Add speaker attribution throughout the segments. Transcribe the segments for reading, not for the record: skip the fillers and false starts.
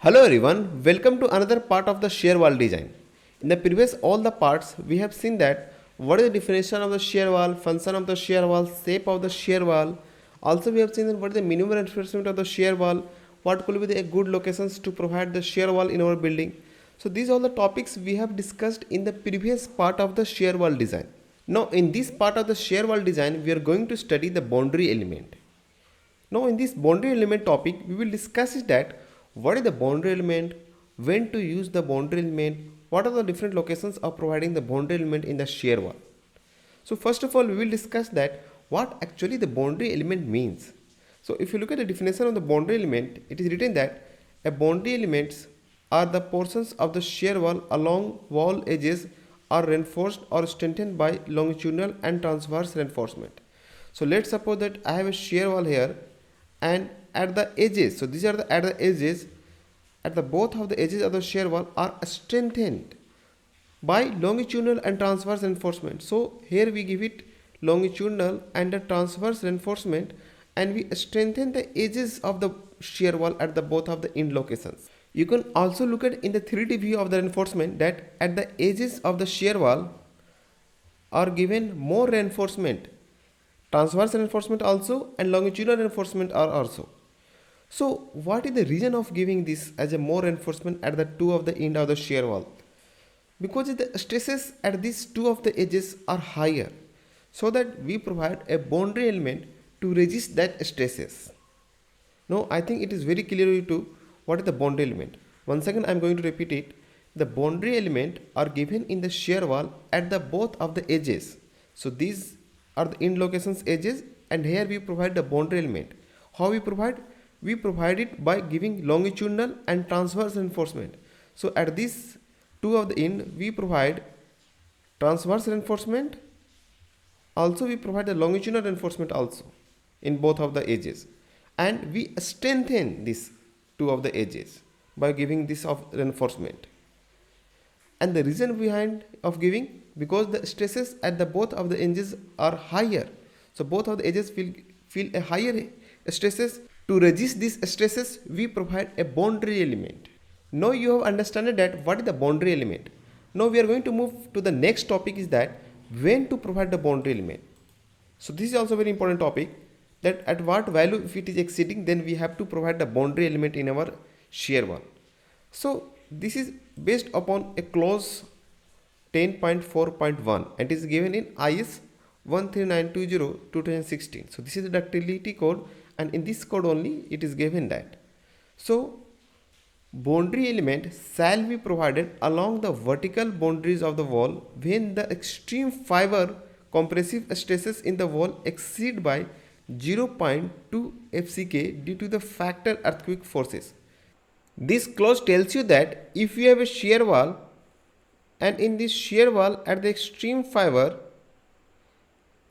Speaker 1: Hello everyone, welcome to another part of the shear wall design. In the previous all the parts we have seen that what is the definition of the shear wall, function of the shear wall, shape of the shear wall. Also we have seen that what is the minimum reinforcement of the shear wall, what could be the good locations to provide the shear wall in our building. So these are the topics we have discussed in the previous part of the shear wall design. Now in this part of the shear wall design we are going to study the boundary element. Now in this boundary element topic, we will discuss is that what is the boundary element, when to use the boundary element, what are the different locations of providing the boundary element in the shear wall. So first of all, we will discuss that what actually the boundary element means. So if you look at the definition of the boundary element, it is written that a boundary elements are the portions of the shear wall along wall edges are reinforced or strengthened by longitudinal and transverse reinforcement. So let's suppose that I have a shear wall here and at the edges, so these are the at the edges, at the both of the edges of the shear wall are strengthened by longitudinal and transverse reinforcement. So here we give it longitudinal and the transverse reinforcement and we strengthen the edges of the shear wall at the both of the end locations. You can also look at in the 3D view of the reinforcement that at the edges of the shear wall are given more reinforcement, transverse reinforcement also and longitudinal reinforcement are also. So what is the reason of giving this as a more reinforcement at the two of the end of the shear wall? Because the stresses at these two of the edges are higher, so that we provide a boundary element to resist that stresses. Now I think it is very clear to what is the boundary element. Once again I am going to repeat it. The boundary element are given in the shear wall at the both of the edges. So these are the end locations edges and here we provide the boundary element. How we provide? We provide it by giving longitudinal and transverse reinforcement. So at this two of the end we provide transverse reinforcement, also we provide the longitudinal reinforcement also in both of the edges and we strengthen this two of the edges by giving this of reinforcement. And the reason behind of giving, because the stresses at the both of the edges are higher, so both of the edges feel a higher stresses. To resist these stresses we provide a boundary element. Now you have understood that what is the boundary element. Now we are going to move to the next topic is that when to provide the boundary element. So this is also very important topic, that at what value if it is exceeding then we have to provide the boundary element in our shear wall. So this is based upon a clause 10.4.1 and is given in IS 13920/2016. So this is the ductility code and in this code only it is given that. So boundary element shall be provided along the vertical boundaries of the wall when the extreme fiber compressive stresses in the wall exceed by 0.2 FCK due to the factor earthquake forces. This clause tells you that if you have a shear wall and in this shear wall at the extreme fiber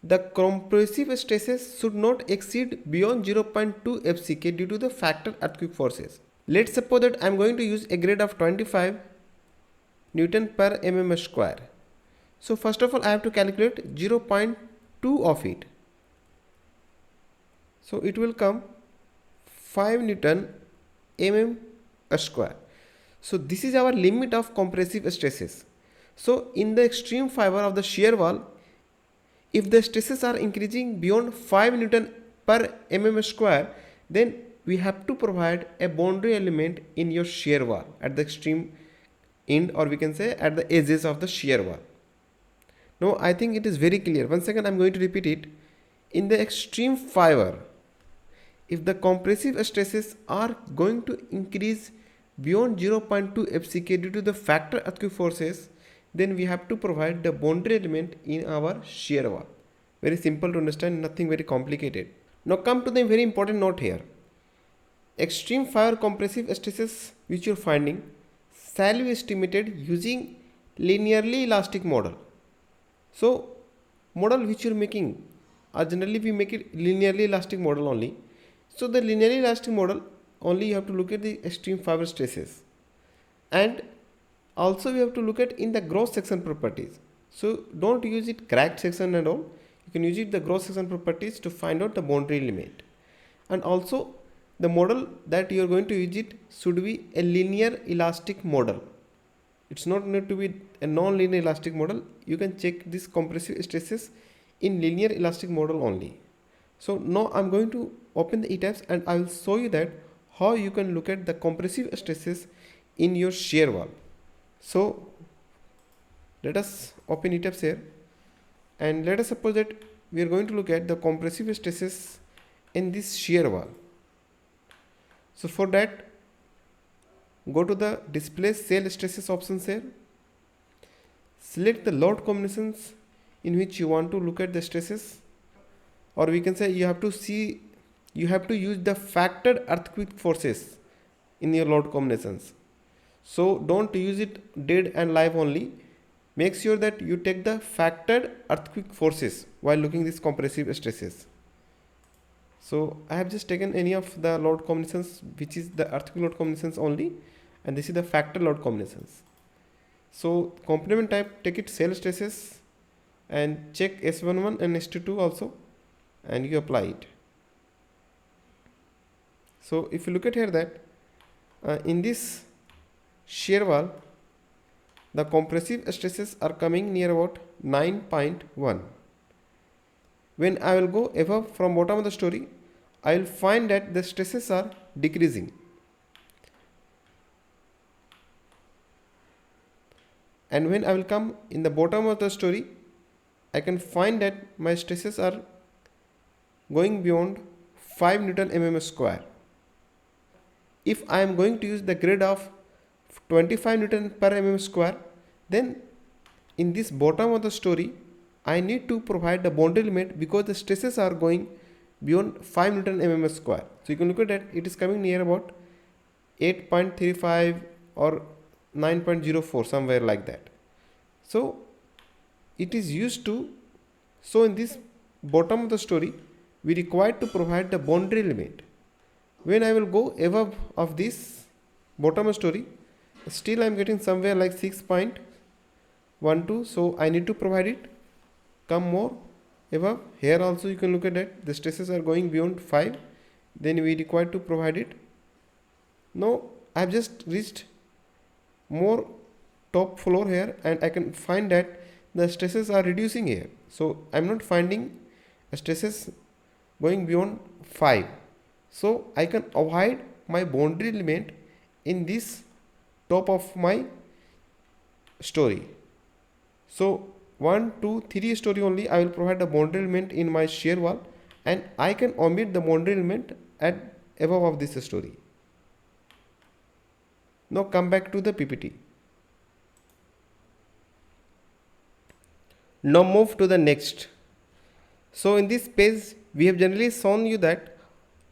Speaker 1: the compressive stresses should not exceed beyond 0.2 FCK due to the factor earthquake forces. Let's suppose that I am going to use a grade of 25 Newton per mm square. So first of all I have to calculate 0.2 of it. So it will come 5 Newton mm square. So this is our limit of compressive stresses. So in the extreme fiber of the shear wall, if the stresses are increasing beyond 5 Newton per mm square, then we have to provide a boundary element in your shear wall at the extreme end, or we can say at the edges of the shear wall. Now I think it is very clear. Once again I am going to repeat it. In the extreme fiber, if the compressive stresses are going to increase beyond 0.2 FCK due to the factor earthquake forces, then we have to provide the boundary element in our shear wall. Very simple to understand, nothing very complicated. Now come to the very important note here. Extreme fiber compressive stresses which you are finding shall be estimated using linearly elastic model. So model which you are making, generally we make it linearly elastic model only. So the linearly elastic model only you have to look at the extreme fiber stresses, and also you have to look at in the cross section properties. So don't use it cracked section and all. You can use it the cross section properties to find out the boundary element. And also the model that you are going to use it should be a linear elastic model. It's not need to be a non-linear elastic model. You can check this compressive stresses in linear elastic model only. So now I'm going to open the Etabs and I will show you that how you can look at the compressive stresses in your shear wall. So let us open Etabs here, and let us suppose that we are going to look at the compressive stresses in this shear wall. So for that, go to the display cell stresses options here. Select the load combinations in which you want to look at the stresses, or we can say you have to use the factored earthquake forces in your load combinations. So don't use it dead and live only. Make sure that you take the factored earthquake forces while looking at these compressive stresses. So I have just taken any of the load combinations which is the earthquake load combinations only, and this is the factor load combinations. So complement type, take it cell stresses and check S11 and S22 also, and you apply it. So if you look at here that in this shear wall, the compressive stresses are coming near about 9.1. When I will go above from bottom of the story, I will find that the stresses are decreasing. And when I will come in the bottom of the story, I can find that my stresses are going beyond 5 Newton mm square. If I am going to use the grade of 25 Newton per mm square, then in this bottom of the story, I need to provide the boundary limit because the stresses are going beyond 5 Newton mm square. So you can look at that, it is coming near about 8.35 or 9.04, somewhere like that. So it is used to, so in this bottom of the story, we require to provide the boundary limit. When I will go above of this bottom of story, still I am getting somewhere like 6.12, so I need to provide it. Come more above, here also you can look at that, the stresses are going beyond 5, then we require to provide it. Now I have just reached more top floor here, and I can find that the stresses are reducing here. So I am not finding stresses going beyond 5. So I can avoid my boundary limit in this top of my story. So 1, 2, 3 story only I will provide the boundary element in my shear wall, and I can omit the boundary element at above of this story. Now come back to the PPT. Now move to the next. So in this page we have generally shown you that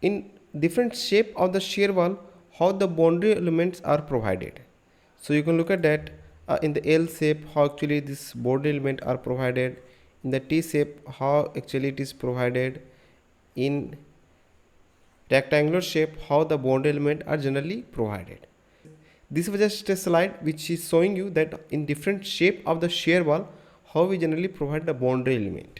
Speaker 1: in different shape of the shear wall how the boundary elements are provided. So you can look at that in the L shape how actually this boundary element are provided, in the T shape how actually it is provided, in rectangular shape how the boundary element are generally provided. This was just a slide which is showing you that in different shape of the shear wall how we generally provide the boundary element.